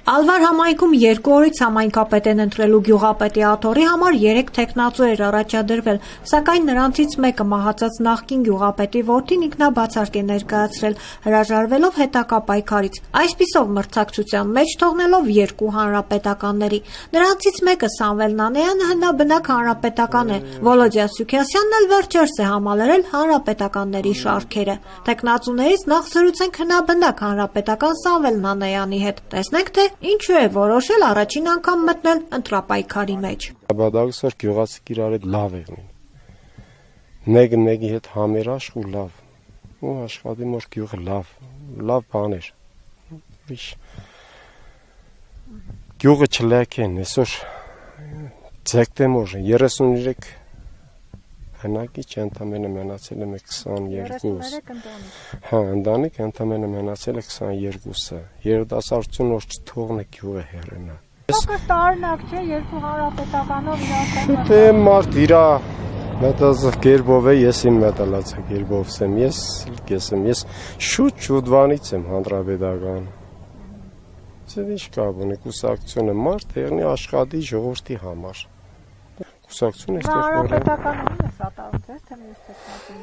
Ալվար համայնքում 2 օրից համայնքապետ են ընտրելու գյուղապետի աթոռի համար 3 թեկնածու էր առաջադրվել, սակայն նրանցից մեկը մահացած նախկին գյուղապետի որդին ինքնաբացարկ է ներկայացրել, հրաժարվելով հետակա պայքարից, այսպիսով մրցակցության մեջ թողնելով 2 հանրապետականների։ Նրանցից մեկը Սամվել Նանեյանը հնաբնակ հանրապետական է, Վոլոդյա Սուքիասյանն էլ վերջերս է համալրել հանրապետականների շարքերը։ Թեկնածուներից նախ զրուցենք հնաբնակ հանրապետական Սամվել Նանեյանի հետ։ Տեսնենք, թե ինչու է որոշել առաջին անգամ մտնել ընտրապայքարի մեջ։ Բադագսոր գյուղացիք իրար հետ լավ եղնին։ Մեկը մեկի հետ համերաշխ ու լավ։ Ու աշխատի մոր գյուղը լավ բան էր։ Գյուղը չլակեն, այսօր դեկտեմբեր 33 հնակի ընդամենը մնացել է 22։ Հա, ընտանիք ընդամենը մնացել է 22-ը։ Երիտասարդություն որ չթողնի գյուղը հեռանա։ Փոքր տարնակ չէ, 2 հանրապետականով իրական։ Դե մարդ իրա մետազը գերբով է, ես իմ մետալացա գերբով եմ, ես շուտ-շուտվանից եմ հանրապետական։ Ձեր ինչ կապ ունի կուսակցությունը մարդ եղնի աշխատի ժողովրդի համար։ Կուսակցությունը այստեղ հանրապետականում է սատարում, թե մյուս տեխնիկին։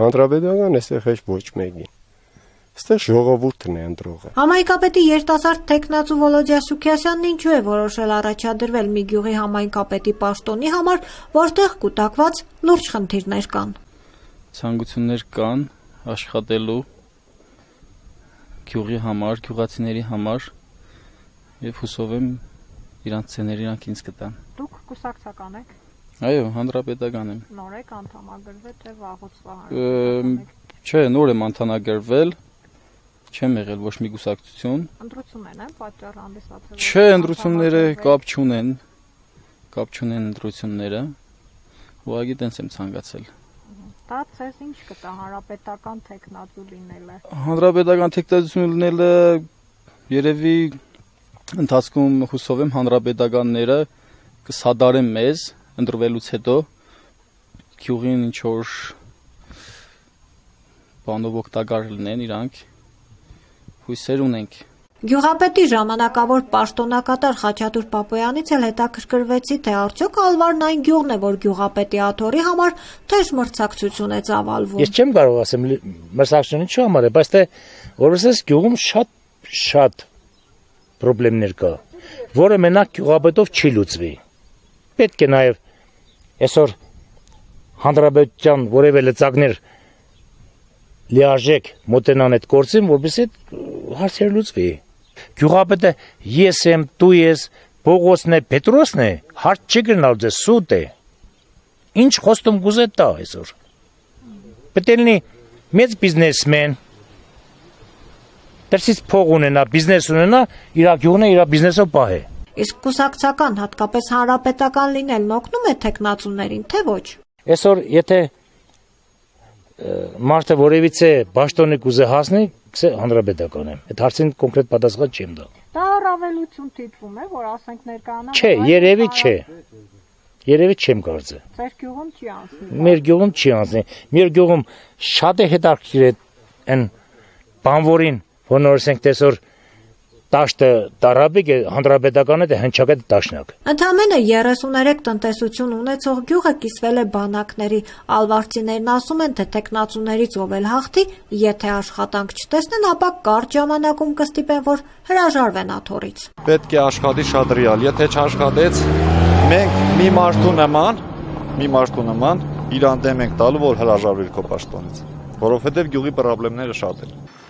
Հանրապետական այստեղ ոչ մեկին։ Այստեղ ժողովուրդն է ընտրողը։ Համայնքապետի երիտասարդ թեկնածու Վոլոդյա Սուքիասյանն ինչու է որոշել առաջադրվել մի գյուղի համայնքապետի պաշտոնի համար, որտեղ կուտակված լուրջ խնդիրներ կան։ Ցանկություններ կան աշխատելու գյուղի համար, գյուղացիների համար եւ հուսով եմ իրանց ցեները իրանք ինձ կտան։ Դուք կուսակցական եք։ Այո, հանրապետական եմ։ Նոր եք անդամագրվել, թե վաղուց Չէ, նոր եմ անդամագրվել, չեմ եղել ոչ մի կուսակցություն։ Ընտրությունն են պատճառ հանդիսացել։ Չէ, ընտրությունները կապ չունեն ընտրությունները։ Ուղղակի տենց եմ ցանկացել։ Դա ցես ինչ կտա հանրապետական թեկնածու լինելը։ Հանրապետական թեկնածու լինելը երևի ընթացքում հուսով եմ հանրապետականները կսադարեն մեզ ընտրվելուց հետո գյուղին ինչ որ բանով օգտակար լինեն իրանք հույսեր ունենք։ Գյուղապետի ժամանակավոր պաշտոնակատար Խաչատուր Պապոյանից էլ հետաքրքրվեցի, թե արդյոք Ալվարն այն գյուղն է, որ գյուղապետի աթոռի համար թեժ մրցակցություն է ծավալվում։ Ես չեմ կարող ասեմ մրցակցությունը ինչու համար է, բայց թե որովհետեւ գյուղում շատ պրոբլեմներ կա, որը մենակ գյուղապետով չի լուծվի։ Պետք է նաև այսօր հանրապետության որևէ լծակներ լիարժեք մոտենան այդ գործին, որովհետեւ հարցերը լուծվի։ Գյուղապետը ես եմ, դու ես, Պողոսն է, Պետրոսն է, հարց չի գնալ ձեզ սուտ է։ Ինչ խոստում կուզե տա այսօր։ Պետք է լինի մեծ բիզնեսմեն, դրսից փող ունենա, բիզնես ունենա, իր գյուղն է իր բիզնեսով պահե։ Իսկ կուսակցական, հատկապես հանրապետական լինելն օգնում է թեկնածուներին, թե ոչ։ Այսօր եթե մարդը որևիցե պաշտոնի կուզե հասնի, գսե հանրապետական եմ։ Այդ հարցին կոնկրետ պատասխան չեմ տա։ Դա առավելություն թվում է, որ ասենք ներկայանա։ Չէ, երևի չէ։ Երևի չեմ կարծը։ Ձեր գյուղում չի անցնի։ Մեր գյուղում չի անցնի։ Մեր գյուղում շատ է հետաքրքիր են բանվորին, որ նորսենք տեսոր տաշտը տարաբիկ է, հանրապետական է, հնչակ է տաշնակ։ Ընդամենը 33 տնտեսություն ունեցող գյուղը կիսվել է բանակների։ Ալվարցիներն ասում են, թե թեկնածուներից ով էլ հաղթի, եթե աշխատանք չտեսնեն, ապա կարճ ժամանակում կստիպեն, որ հրաժարվեն աթոռից։ Պետք է աշխատի շատ ռեալ, եթե չաշխատեց, մենք մի մարդու նման իրան դեմ ենք տալու, որ հրաժարվի քո պաշտոնից, որովհետև գյուղի պրոբլեմները շատ են։